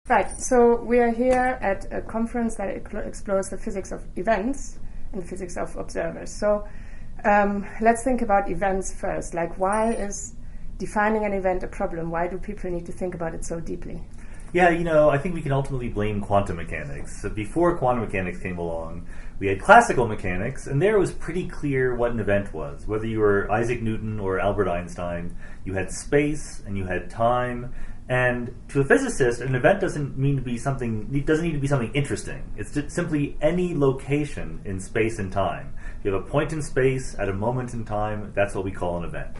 Right, so we are here at a conference that explores the physics of events and the physics of observers. So let's think about events first. Like, why is defining an event a problem? Why do people need to think about it so deeply? Yeah, I think we can ultimately blame quantum mechanics. So before quantum mechanics came along, we had classical mechanics, and there it was pretty clear what an event was. Whether you were Isaac Newton or Albert Einstein, you had space and you had time. And to a physicist, an event doesn't need to be something interesting. It's just simply any location in space and time. You have a point in space at a moment in time, that's what we call an event.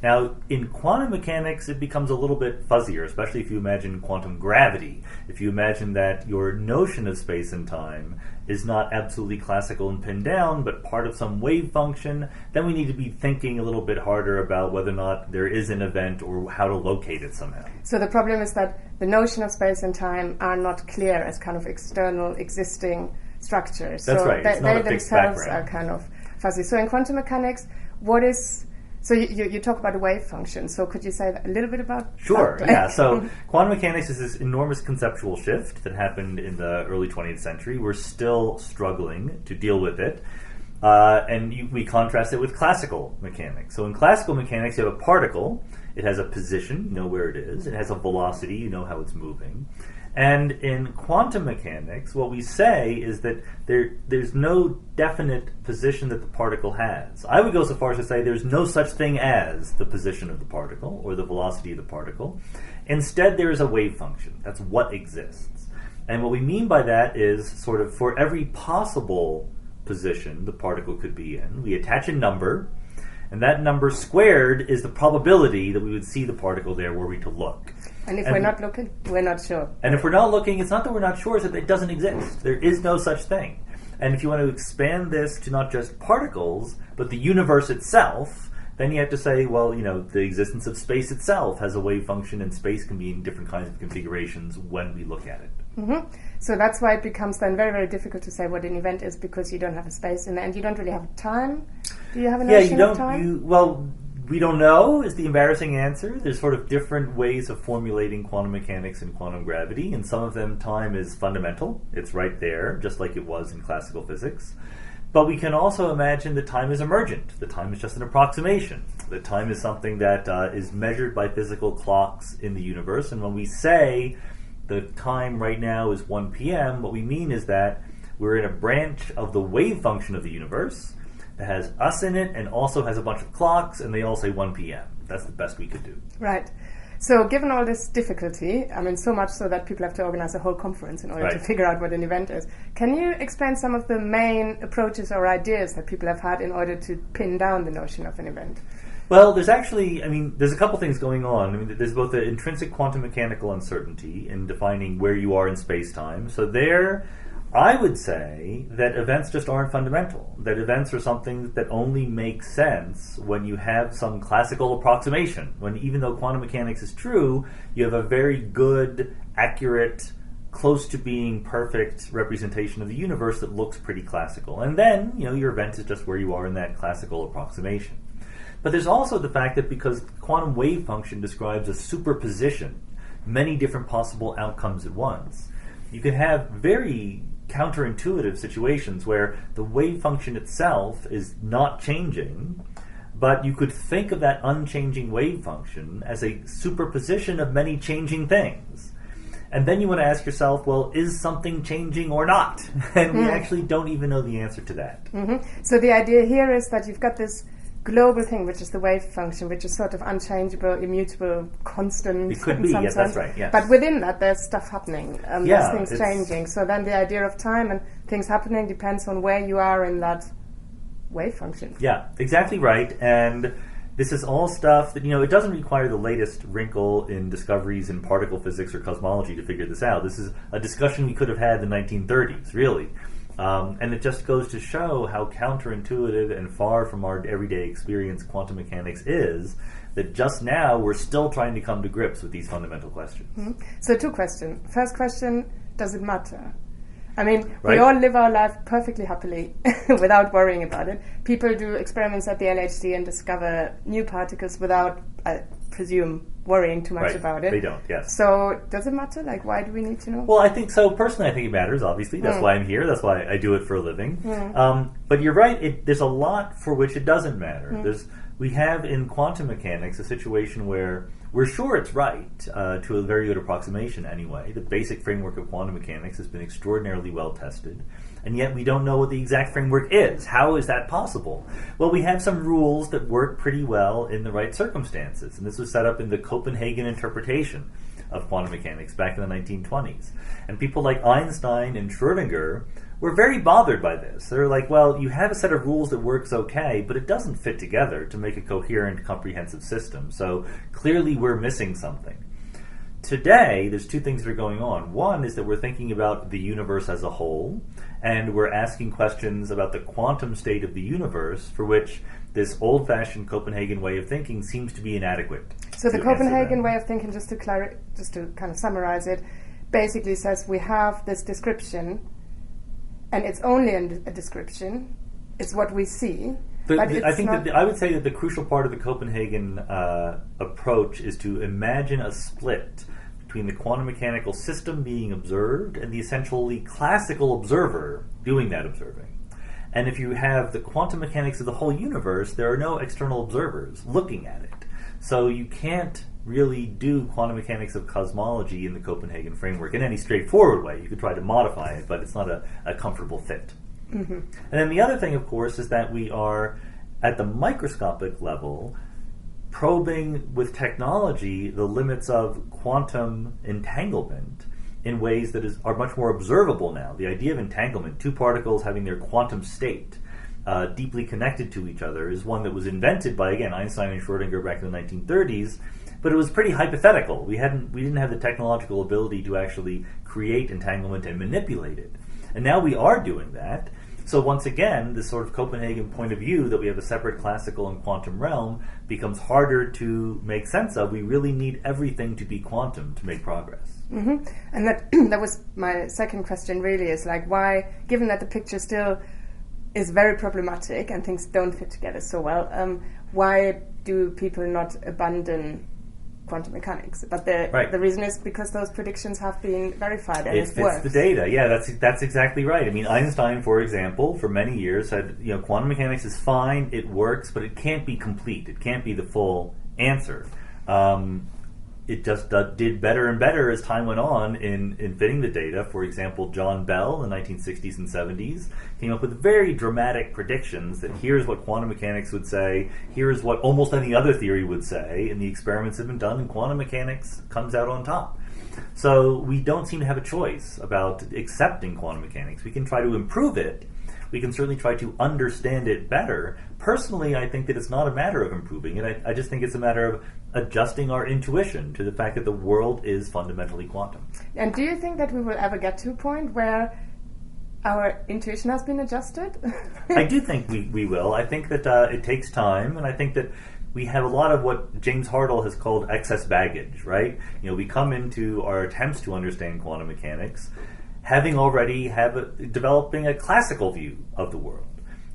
Now, in quantum mechanics, it becomes a little bit fuzzier, especially if you imagine quantum gravity. If you imagine that your notion of space and time is not absolutely classical and pinned down, but part of some wave function, then we need to be thinking a little bit harder about whether or not there is an event or how to locate it somehow. So the problem is that the notion of space and time are not clear as kind of external existing structures. That's right. It's not they a fixed themselves background. are kind of fuzzy. So in quantum mechanics, what is... So you talk about a wave function, so could you say a little bit about Sure, that? yeah. So quantum mechanics is this enormous conceptual shift that happened in the early 20th century. We're still struggling to deal with it. We contrast it with classical mechanics. So in classical mechanics, you have a particle. It has a position, you know where it is. It has a velocity, you know how it's moving. And in quantum mechanics, what we say is that there's no definite position that the particle has. I would go so far as to say there's no such thing as the position of the particle or the velocity of the particle. Instead, there is a wave function. That's what exists. And what we mean by that is sort of for every possible position the particle could be in, we attach a number, and that number squared is the probability that we would see the particle there were we to look. And if we're not looking, we're not sure. And if we're not looking, it's not that we're not sure, it's that it doesn't exist. There is no such thing. And if you want to expand this to not just particles, but the universe itself, then you have to say, well, the existence of space itself has a wave function, and space can be in different kinds of configurations when we look at it. Mm-hmm. So that's why it becomes then very, very difficult to say what an event is, because you don't have a space in there, and you don't really have time. Do you have a notion of time? We don't know is the embarrassing answer. There's sort of different ways of formulating quantum mechanics and quantum gravity, and some of them time is fundamental. It's right there, just like it was in classical physics. But we can also imagine that time is emergent. The time is just an approximation. That time is something that is measured by physical clocks in the universe, and when we say the time right now is 1 p.m., what we mean is that we're in a branch of the wave function of the universe that has us in it and also has a bunch of clocks, and they all say 1 p.m. That's the best we could do. Right. So given all this difficulty, so much so that people have to organize a whole conference in order to figure out what an event is, can you explain some of the main approaches or ideas that people have had in order to pin down the notion of an event? Well, there's a couple things going on. There's both the intrinsic quantum mechanical uncertainty in defining where you are in space-time. So there, I would say that events just aren't fundamental. That events are something that only make sense when you have some classical approximation. When, even though quantum mechanics is true, you have a very good, accurate, close to being perfect representation of the universe that looks pretty classical. And then, your event is just where you are in that classical approximation. But there's also the fact that because quantum wave function describes a superposition, many different possible outcomes at once, you can have very counterintuitive situations where the wave function itself is not changing, but you could think of that unchanging wave function as a superposition of many changing things. And then you want to ask yourself, well, is something changing or not? And we actually don't even know the answer to that. Mm-hmm. So the idea here is that you've got this global thing, which is the wave function, which is sort of unchangeable, immutable, constant. It could be, yes, that's right, yes. But within that, there's stuff happening. There's things changing. So then the idea of time and things happening depends on where you are in that wave function. Yeah, exactly right. And this is all stuff that, it doesn't require the latest wrinkle in discoveries in particle physics or cosmology to figure this out. This is a discussion we could have had in the 1930s, really. And it just goes to show how counterintuitive and far from our everyday experience quantum mechanics is, that just now we're still trying to come to grips with these fundamental questions. Mm-hmm. So 2 questions. First question, does it matter? We all live our life perfectly happily without worrying about it. People do experiments at the LHC and discover new particles without, I presume, worrying too much Right. about it. They don't, yes. So does it matter? Like, why do we need to know? Well, I think so. Personally, I think it matters, obviously. That's why I'm here. That's why I do it for a living. But you're right. There's a lot for which it doesn't matter. We have in quantum mechanics a situation where we're sure it's right, to a very good approximation anyway. The basic framework of quantum mechanics has been extraordinarily well tested. And yet we don't know what the exact framework is. How is that possible? Well, we have some rules that work pretty well in the right circumstances. And this was set up in the Copenhagen interpretation of quantum mechanics back in the 1920s. And people like Einstein and Schrödinger were very bothered by this. They're like, well, you have a set of rules that works okay, but it doesn't fit together to make a coherent, comprehensive system. So clearly we're missing something. Today, there's two things that are going on. One is that we're thinking about the universe as a whole, and we're asking questions about the quantum state of the universe, for which this old-fashioned Copenhagen way of thinking seems to be inadequate. So the Copenhagen way of thinking, just to kind of summarize it, basically says we have this description, and it's only a description. It's what we see. I would say that the crucial part of the Copenhagen approach is to imagine a split between the quantum mechanical system being observed and the essentially classical observer doing that observing. And if you have the quantum mechanics of the whole universe, there are no external observers looking at it. So you can't really do quantum mechanics of cosmology in the Copenhagen framework in any straightforward way. You could try to modify it, but it's not a comfortable fit. Mm-hmm. And then the other thing, of course, is that we are, at the microscopic level, probing with technology the limits of quantum entanglement in ways that are much more observable now. The idea of entanglement, two particles having their quantum state deeply connected to each other, is one that was invented by, again, Einstein and Schrödinger back in the 1930s, but it was pretty hypothetical. We didn't have the technological ability to actually create entanglement and manipulate it. And now we are doing that. So once again, this sort of Copenhagen point of view that we have a separate classical and quantum realm becomes harder to make sense of. We really need everything to be quantum to make progress. Mm-hmm. And that was my second question, really, is like, why, given that the picture still is very problematic and things don't fit together so well, why do people not abandon quantum mechanics? But the reason is because those predictions have been verified and it fits works. the data. Yeah, that's exactly right. I mean, Einstein, for example, for many years said, quantum mechanics is fine, it works, but it can't be complete. It can't be the full answer. It just did better and better as time went on in fitting the data. For example, John Bell in the 1960s and 70s came up with very dramatic predictions that here's what quantum mechanics would say, here's what almost any other theory would say, and the experiments have been done and quantum mechanics comes out on top. So we don't seem to have a choice about accepting quantum mechanics. We can try to improve it. We can certainly try to understand it better. Personally, I think that it's not a matter of improving it. I just think it's a matter of adjusting our intuition to the fact that the world is fundamentally quantum. And do you think that we will ever get to a point where our intuition has been adjusted? I do think we will. I think that it takes time, and I think that we have a lot of what James Hartle has called excess baggage, right? We come into our attempts to understand quantum mechanics developing a classical view of the world.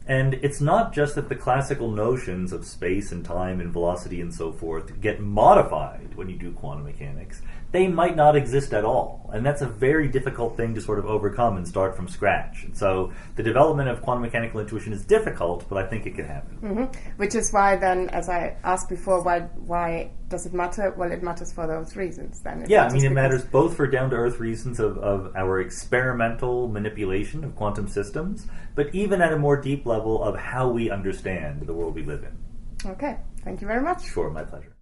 And it's not just that the classical notions of space and time and velocity and so forth get modified when you do quantum mechanics. They might not exist at all. And that's a very difficult thing to sort of overcome and start from scratch. And so the development of quantum mechanical intuition is difficult, but I think it can happen. Mm-hmm. Which is why then, as I asked before, why does it matter? Well, it matters for those reasons then. It matters both for down-to-earth reasons of our experimental manipulation of quantum systems, but even at a more deep level of how we understand the world we live in. Okay. Thank you very much. Sure, my pleasure.